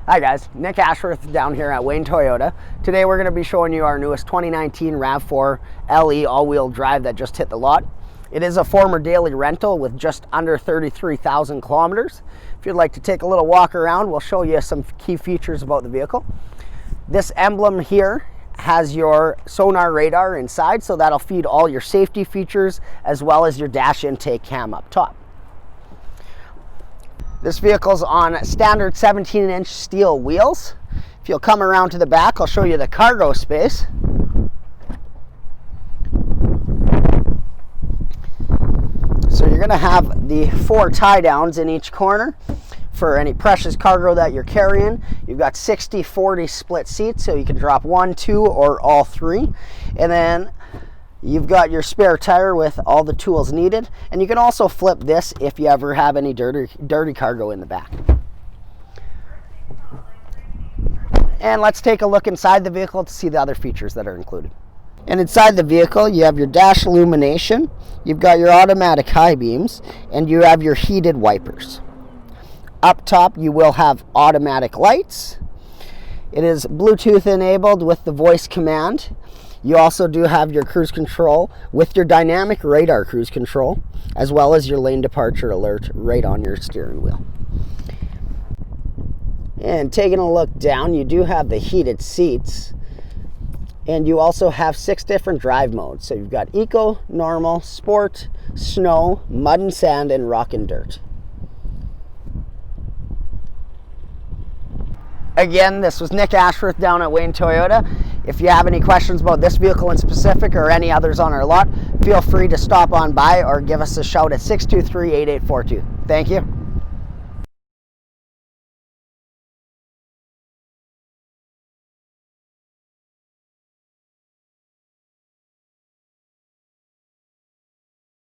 Hi guys, Nick Ashworth down here at Wayne Toyota. Today we're going to be showing you our newest 2019 RAV4 LE all-wheel drive that just hit the lot. It is a former daily rental with just under 33,000 kilometers. If you'd like to take a little walk around, we'll show you some key features about the vehicle. This emblem here has your sonar radar inside, so that'll feed all your safety features as well as your dash intake cam up top. This vehicle's on standard 17-inch steel wheels. If you'll come around to the back, I'll show you the cargo space. So you're going to have the 4 tie downs in each corner for any precious cargo that you're carrying. You've got 60-40 split seats, so you can drop 1, 2, or all 3. And then you've got your spare tire with all the tools needed, and you can also flip this if you ever have any dirty cargo in the back. And let's take a look inside the vehicle to see the other features that are included. And inside the vehicle, you have your dash illumination, you've got your automatic high beams, and you have your heated wipers. Up top, you will have automatic lights. It is Bluetooth enabled with the voice command. You also do have your cruise control with your dynamic radar cruise control, as well as your lane departure alert right on your steering wheel. And taking a look down, you do have the heated seats, and you also have 6 different drive modes. So you've got Eco, Normal, Sport, Snow, Mud and Sand, and Rock and Dirt. Again, this was Nick Ashworth down at Wayne Toyota. If you have any questions about this vehicle in specific or any others on our lot, feel free to stop on by or give us a shout at 623-8842. Thank you.